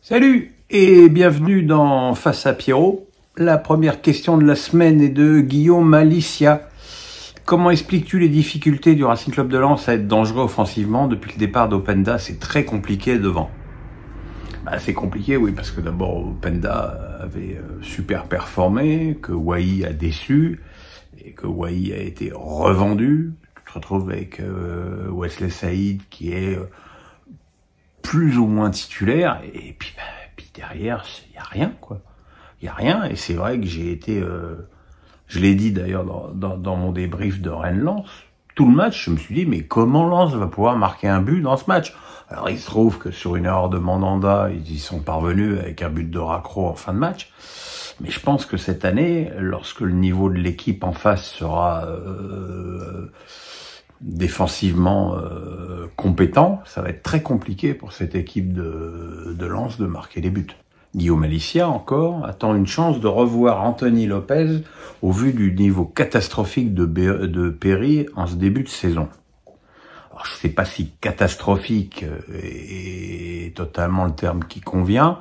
Salut et bienvenue dans Face à Pierrot. La première question de la semaine est de Guillaume Malicia. Comment expliques-tu les difficultés du Racing Club de Lens à être dangereux offensivement depuis le départ d'Openda? C'est très compliqué devant. C'est compliqué, oui, parce que d'abord Openda avait super performé, que Wai a déçu et que Wai a été revendu. Tu te retrouves avec Wesley Saïd qui est plus ou moins titulaire, et puis derrière, il y a rien, quoi. Il y a rien, et c'est vrai que j'ai été, je l'ai dit d'ailleurs dans mon débrief de Rennes-Lens, tout le match, je me suis dit, mais comment Lens va pouvoir marquer un but dans ce match? Alors il se trouve que sur une erreur de Mandanda, ils y sont parvenus avec un but de Raccro en fin de match, mais je pense que cette année, lorsque le niveau de l'équipe en face sera défensivement compétent, ça va être très compliqué pour cette équipe de Lens de marquer des buts. Guillaume Malicia, encore, attend une chance de revoir Anthony Lopez au vu du niveau catastrophique de Perry en ce début de saison. Alors, je sais pas si catastrophique est totalement le terme qui convient.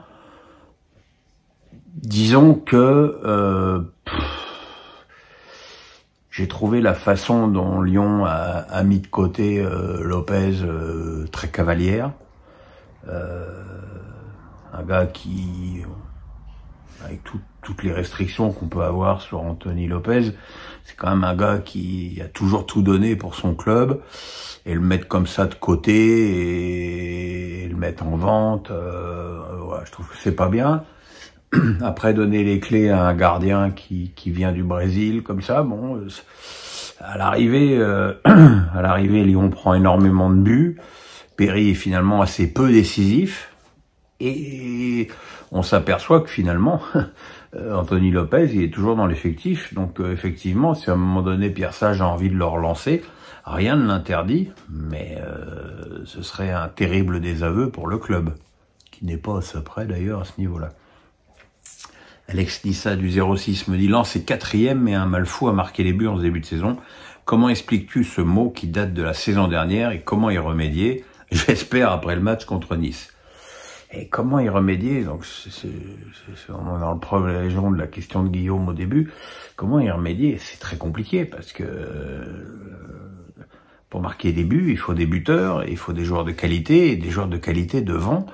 Disons que j'ai trouvé la façon dont Lyon a mis de côté Lopez très cavalière. Un gars qui, avec toutes les restrictions qu'on peut avoir sur Anthony Lopez, c'est quand même un gars qui a toujours tout donné pour son club. Et le mettre comme ça de côté et le mettre en vente, ouais, je trouve que c'est pas bien. Après, donner les clés à un gardien qui vient du Brésil, comme ça, bon, à l'arrivée, Lyon prend énormément de buts. Perry est finalement assez peu décisif. Et on s'aperçoit que finalement, Anthony Lopez, il est toujours dans l'effectif. Donc, effectivement, si à un moment donné, Pierre Sage a envie de le relancer, rien ne l'interdit. Mais ce serait un terrible désaveu pour le club, qui n'est pas assez près d'ailleurs à ce niveau-là. Alex Nissa du 06 me dit « Lens est 4e mais un mal fou à marquer les buts en ce début de saison. Comment expliques-tu ce mot qui date de la saison dernière et comment y remédier? J'espère après le match contre Nice. » Et comment y remédier? Donc c'est vraiment dans le prolongement de la question de Guillaume au début. Comment y remédier? C'est très compliqué parce que pour marquer des buts, il faut des buteurs, il faut des joueurs de qualité et des joueurs de qualité devant.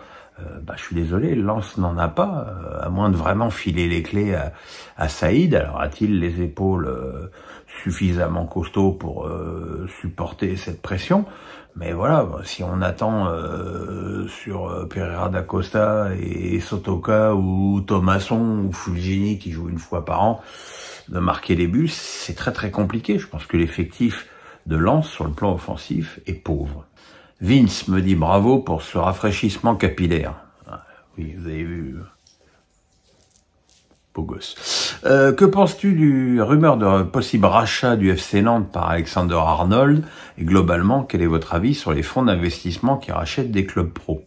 Je suis désolé, Lens n'en a pas, à moins de vraiment filer les clés à Saïd. Alors a-t-il les épaules suffisamment costauds pour supporter cette pression? Mais voilà, si on attend sur Pereira da Costa et Sotoka ou Thomasson ou Fulgini qui jouent une fois par an de marquer des buts, c'est très très compliqué. Je pense que l'effectif de Lens sur le plan offensif est pauvre. Vince me dit bravo pour ce rafraîchissement capillaire. Oui, vous avez vu. Beau gosse. Que penses-tu du rumeur de possible rachat du FC Nantes par Alexander Arnold? Et globalement, quel est votre avis sur les fonds d'investissement qui rachètent des clubs pro?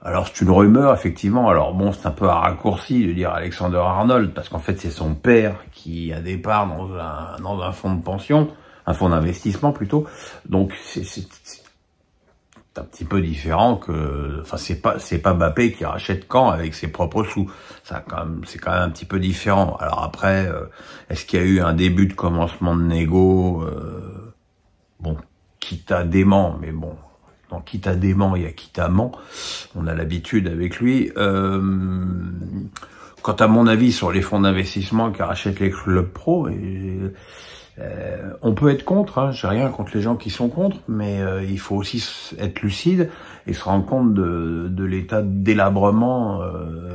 Alors, c'est une rumeur, effectivement. Alors bon, c'est un peu un raccourci de dire Alexander Arnold, parce qu'en fait, c'est son père qui a des parts dans un fonds de pension, un fonds d'investissement plutôt. Donc, c'est un petit peu différent que, enfin, c'est pas Mbappé qui rachète Caen avec ses propres sous. C'est quand même un petit peu différent. Alors après, est-ce qu'il y a eu un début de commencement de négo, bon, Kita dément, mais bon, dans Kita dément, il y a Kita ment. On a l'habitude avec lui. Quant à mon avis sur les fonds d'investissement qui rachètent les clubs pro, on peut être contre, hein, j'ai rien contre les gens qui sont contre, mais il faut aussi être lucide et se rendre compte de l'état de délabrement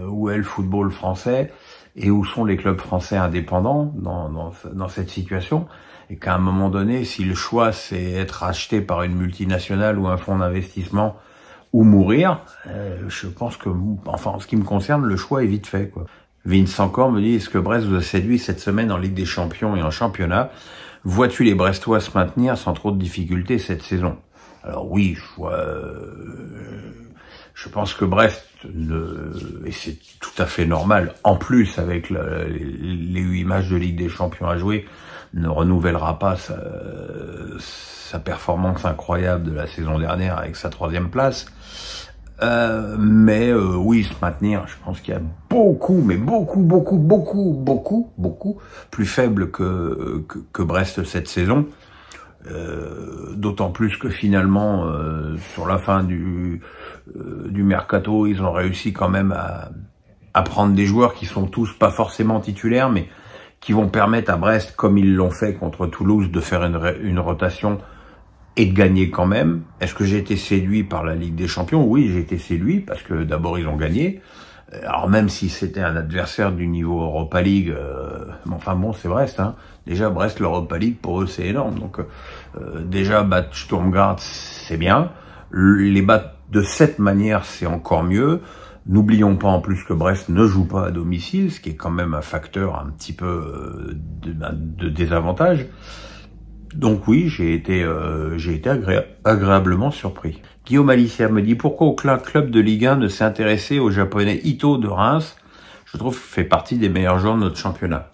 où est le football français et où sont les clubs français indépendants dans cette situation, et qu'à un moment donné, si le choix c'est être racheté par une multinationale ou un fonds d'investissement ou mourir, je pense que, enfin en ce qui me concerne, le choix est vite fait, quoi. Vince encore me dit, est-ce que Brest vous a séduit cette semaine en Ligue des Champions et en championnat? Vois-tu les Brestois se maintenir sans trop de difficultés cette saison? Alors oui, je pense que Brest, et c'est tout à fait normal, en plus avec les 8 matchs de Ligue des Champions à jouer, ne renouvellera pas sa performance incroyable de la saison dernière avec sa 3e place. Mais oui, se maintenir, je pense qu'il y a beaucoup, mais beaucoup plus faible que Brest cette saison. D'autant plus que finalement, sur la fin du mercato, ils ont réussi quand même à prendre des joueurs qui sont tous pas forcément titulaires, mais qui vont permettre à Brest, comme ils l'ont fait contre Toulouse, de faire une rotation et de gagner quand même. Est-ce que j'ai été séduit par la Ligue des Champions? Oui, j'ai été séduit parce que d'abord ils ont gagné. Alors même si c'était un adversaire du niveau Europa League, enfin bon, c'est Brest. Hein. Déjà Brest, l'Europa League pour eux c'est énorme. Donc déjà battre Sturm Graz c'est bien. Les battre de cette manière c'est encore mieux. N'oublions pas en plus que Brest ne joue pas à domicile, ce qui est quand même un facteur un petit peu de désavantage. Donc oui, j'ai été agréablement surpris. Guillaume Alicia me dit pourquoi aucun club de Ligue 1 ne s'est intéressé au japonais Ito de Reims. Je trouve qu'il fait partie des meilleurs joueurs de notre championnat.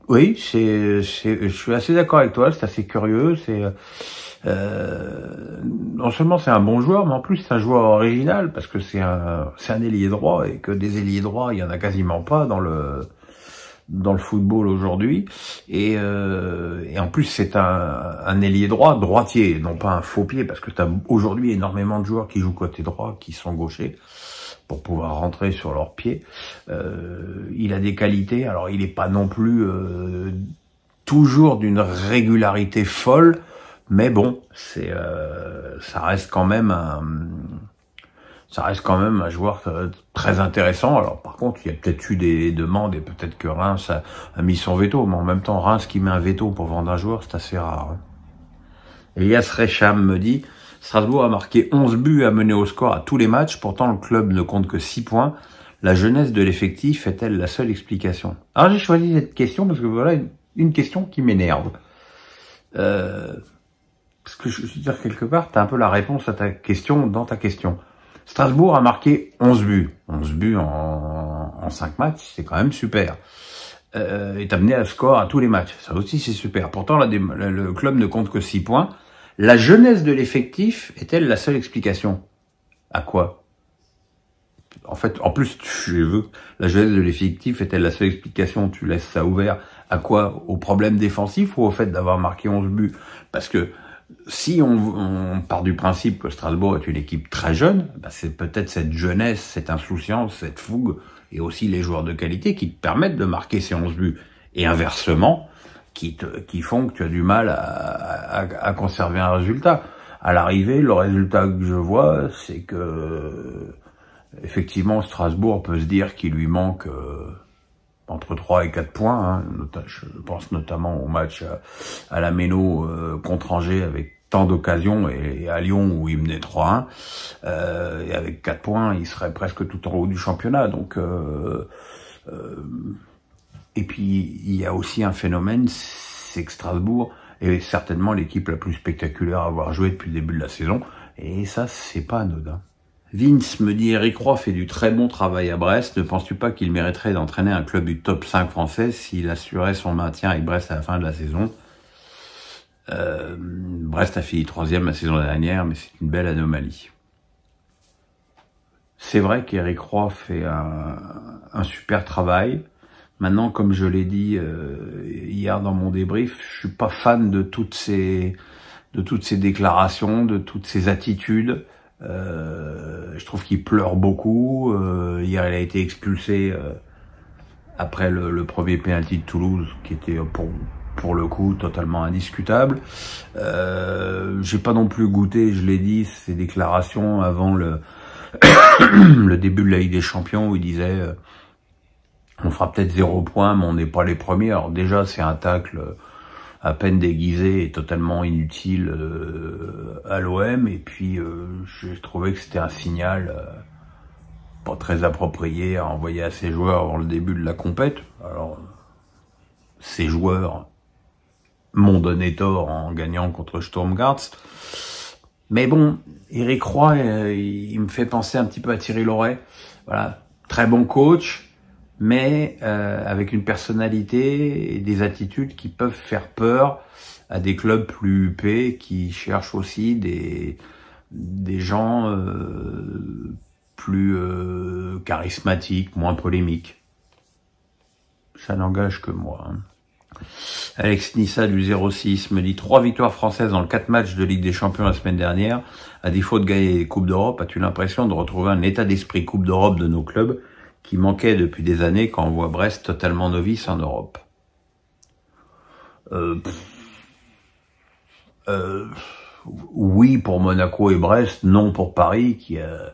Oui, je suis assez d'accord avec toi, c'est assez curieux. Non seulement c'est un bon joueur, mais en plus c'est un joueur original parce que c'est un ailier droit et que des ailiers droits il y en a quasiment pas dans le football aujourd'hui, et en plus c'est un ailier droit droitier, non pas un faux pied, parce que tu as aujourd'hui énormément de joueurs qui jouent côté droit, qui sont gauchers, pour pouvoir rentrer sur leurs pieds. Il a des qualités, alors il est pas non plus toujours d'une régularité folle, mais bon, ça reste quand même un joueur très intéressant. Alors par contre, il y a peut-être eu des demandes et peut-être que Reims a mis son veto. Mais en même temps, Reims qui met un veto pour vendre un joueur, c'est assez rare. Hein. Elias Recham me dit « Strasbourg a marqué 11 buts à mener au score à tous les matchs. Pourtant, le club ne compte que 6 points. La jeunesse de l'effectif est-elle la seule explication ?» Alors j'ai choisi cette question parce que voilà une question qui m'énerve. Parce que je veux dire, quelque part, tu as un peu la réponse à ta question dans ta question. Strasbourg a marqué 11 buts. 11 buts en 5 matchs, c'est quand même super. Et t'as mené à score à tous les matchs. Ça aussi, c'est super. Pourtant, le club ne compte que 6 points. La jeunesse de l'effectif est-elle la seule explication? À quoi? En fait, en plus, je veux la jeunesse de l'effectif est-elle la seule explication? Tu laisses ça ouvert. À quoi? Au problème défensif ou au fait d'avoir marqué 11 buts? Parce que si on part du principe que Strasbourg est une équipe très jeune, bah c'est peut-être cette jeunesse, cette insouciance, cette fougue, et aussi les joueurs de qualité qui te permettent de marquer ces 11 buts. Et inversement, qui font que tu as du mal à conserver un résultat. À l'arrivée, le résultat que je vois, c'est que effectivement Strasbourg peut se dire qu'il lui manque entre 3 et 4 points, hein. Je pense notamment au match à la Méno contre Angers avec tant d'occasions, et à Lyon où il menait 3-1, et avec 4 points, il serait presque tout en haut du championnat. Donc, et puis il y a aussi un phénomène, c'est que Strasbourg est certainement l'équipe la plus spectaculaire à avoir joué depuis le début de la saison, et ça c'est pas anodin. Vince me dit « Eric Roy fait du très bon travail à Brest. Ne penses-tu pas qu'il mériterait d'entraîner un club du top 5 français s'il assurait son maintien avec Brest à la fin de la saison ?» Brest a fini 3e la saison dernière, mais c'est une belle anomalie. C'est vrai qu'Eric Roy fait un super travail. Maintenant, comme je l'ai dit hier dans mon débrief, je suis pas fan de toutes ces déclarations, de toutes ces attitudes. Je trouve qu'il pleure beaucoup. Hier, il a été expulsé après le premier penalty de Toulouse, qui était pour le coup totalement indiscutable. J'ai pas non plus goûté, je l'ai dit, ces déclarations avant le début de la Ligue des Champions où il disait on fera peut-être 0 points, mais on n'est pas les premiers. Alors déjà, c'est un tacle à peine déguisé et totalement inutile à l'OM. Et puis, j'ai trouvé que c'était un signal pas très approprié à envoyer à ses joueurs avant le début de la compète. Alors, ces joueurs m'ont donné tort en gagnant contre Sturm Graz. Mais bon, Eric Roy, il me fait penser un petit peu à Thierry Loret. Voilà, très bon coach, mais avec une personnalité et des attitudes qui peuvent faire peur à des clubs plus huppés qui cherchent aussi des gens plus charismatiques, moins polémiques. Ça n'engage que moi. Hein. Alex Nissa du 06 me dit 3 victoires françaises dans le 4 matchs de Ligue des Champions la semaine dernière. À défaut de gagner les Coupes d'Europe, as-tu l'impression de retrouver un état d'esprit Coupe d'Europe de nos clubs qui manquait depuis des années quand on voit Brest totalement novice en Europe? Oui pour Monaco et Brest, non pour Paris qui a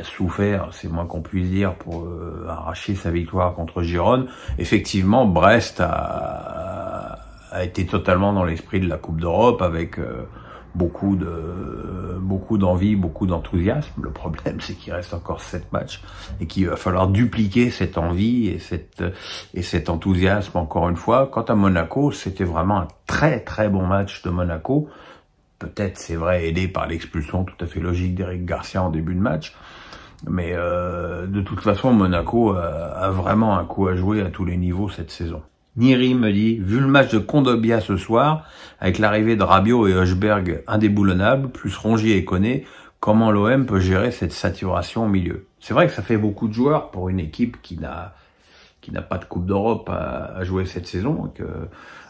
souffert, c'est moins qu'on puisse dire, pour arracher sa victoire contre Girone. Effectivement, Brest a été totalement dans l'esprit de la Coupe d'Europe avec beaucoup d'envie, beaucoup d'enthousiasme. Le problème, c'est qu'il reste encore 7 matchs et qu'il va falloir dupliquer cette envie et cet enthousiasme encore une fois. Quant à Monaco, c'était vraiment un très très bon match de Monaco. Peut-être, c'est vrai, aidé par l'expulsion tout à fait logique d'Eric Garcia en début de match. Mais de toute façon, Monaco a vraiment un coup à jouer à tous les niveaux cette saison. Niri me dit, vu le match de Kondogbia ce soir, avec l'arrivée de Rabiot et Højbjerg indéboulonnables, plus Rongier et Koné, comment l'OM peut gérer cette saturation au milieu? C'est vrai que ça fait beaucoup de joueurs pour une équipe qui n'a pas de Coupe d'Europe à jouer cette saison.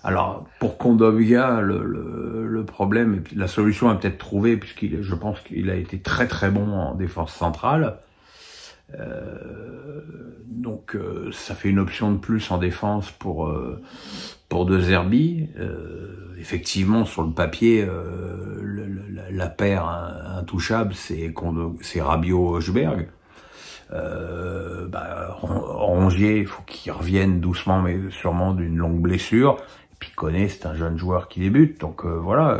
Alors, pour Kondogbia, le problème, et puis la solution est peut-être trouvée, je pense qu'il a été très très bon en défense centrale. Donc ça fait une option de plus en défense pour De Zerbi. Effectivement, sur le papier, la paire intouchable, c'est Rabiot-Højbjerg. Rongier, il faut qu'il revienne doucement mais sûrement d'une longue blessure. Et puis Koné, c'est un jeune joueur qui débute, donc voilà.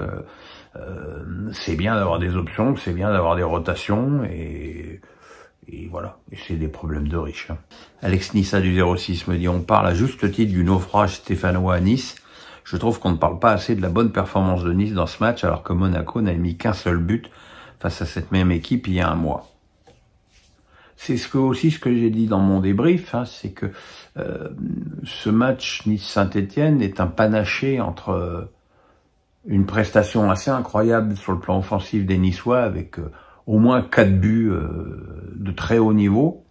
C'est bien d'avoir des options, c'est bien d'avoir des rotations et voilà, et c'est des problèmes de riches. Hein. Alex Nissa du 06 me dit, on parle à juste titre du naufrage stéphanois à Nice. Je trouve qu'on ne parle pas assez de la bonne performance de Nice dans ce match, alors que Monaco n'a mis qu'un seul but face à cette même équipe il y a un mois. C'est ce que j'ai dit dans mon débrief, hein, c'est que ce match Nice-Saint-Etienne est un panaché entre une prestation assez incroyable sur le plan offensif des Niçois avec au moins 4 buts de très haut niveau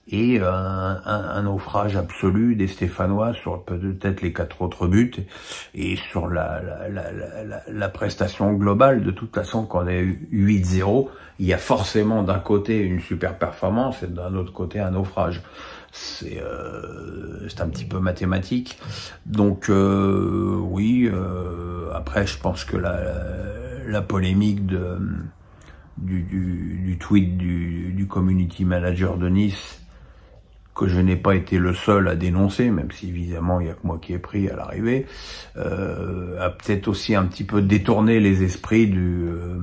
et un naufrage absolu des Stéphanois sur peut-être les 4 autres buts et sur la prestation globale. De toute façon, quand on a eu 8-0, il y a forcément d'un côté une super performance et d'un autre côté un naufrage. C'est un petit peu mathématique. Donc oui, après je pense que la polémique du tweet du community manager de Nice, que je n'ai pas été le seul à dénoncer, même si évidemment il n'y a que moi qui ai pris à l'arrivée, a peut-être aussi un petit peu détourné les esprits de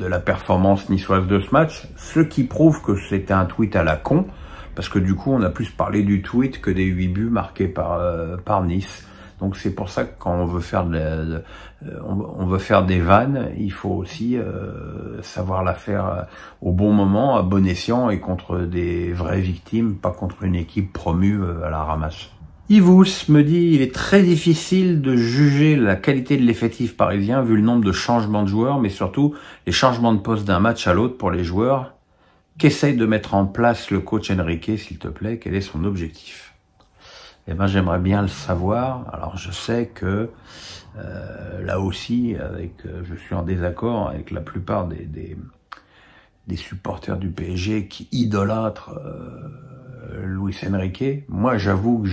la performance niçoise de ce match, ce qui prouve que c'était un tweet à la con, parce que du coup on a plus parlé du tweet que des 8 buts marqués par Nice. Donc c'est pour ça que quand on veut faire on veut faire des vannes, il faut aussi savoir la faire au bon moment, à bon escient et contre des vraies victimes, pas contre une équipe promue à la ramasse. Yvous me dit, il est très difficile de juger la qualité de l'effectif parisien vu le nombre de changements de joueurs, mais surtout les changements de poste d'un match à l'autre pour les joueurs. Qu'essaye de mettre en place le coach Enrique, s'il te plaît? Quel est son objectif? Eh ben, j'aimerais bien le savoir. Alors, je sais que là aussi, je suis en désaccord avec la plupart des supporters du PSG qui idolâtrent Luis Enrique. Moi, j'avoue que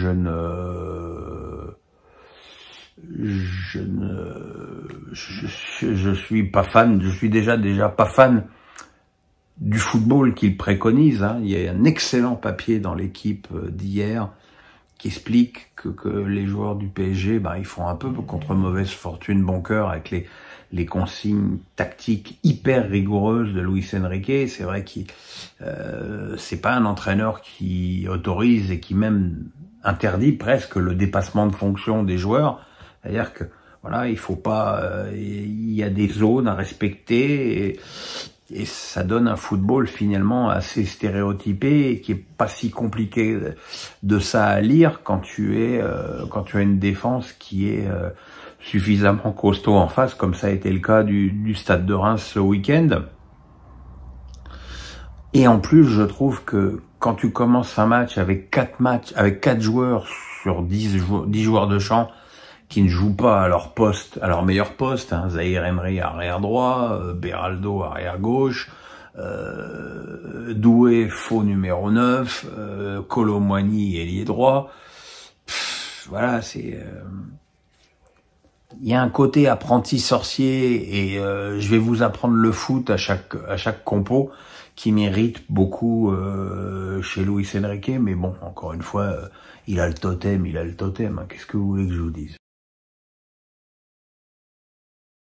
je suis pas fan. Je suis déjà pas fan du football qu'il préconise. Hein. Il y a un excellent papier dans l'équipe d'hier qui explique que les joueurs du PSG, ils font un peu contre mauvaise fortune bon cœur avec les consignes tactiques hyper rigoureuses de Luis Enrique. C'est vrai que c'est pas un entraîneur qui autorise et qui même interdit presque le dépassement de fonction des joueurs. C'est-à-dire que voilà, il faut pas, il y a des zones à respecter et ça donne un football finalement assez stéréotypé et qui est pas si compliqué de ça à lire quand tu as une défense qui est suffisamment costaud en face, comme ça a été le cas du Stade de Reims ce week-end. Et en plus, je trouve que quand tu commences un match avec 4 joueurs sur 10 joueurs de champ qui ne jouent pas à leur poste, à leur meilleur poste, hein, Zahir Emery arrière droit, Beraldo arrière gauche, Doué faux numéro 9, Kolo Muani ailier droit. Voilà, c'est il y a un côté apprenti sorcier et je vais vous apprendre le foot à chaque compo qui mérite beaucoup chez Luis Enrique, mais bon, encore une fois, il a le totem, hein. Qu'est-ce que vous voulez que je vous dise?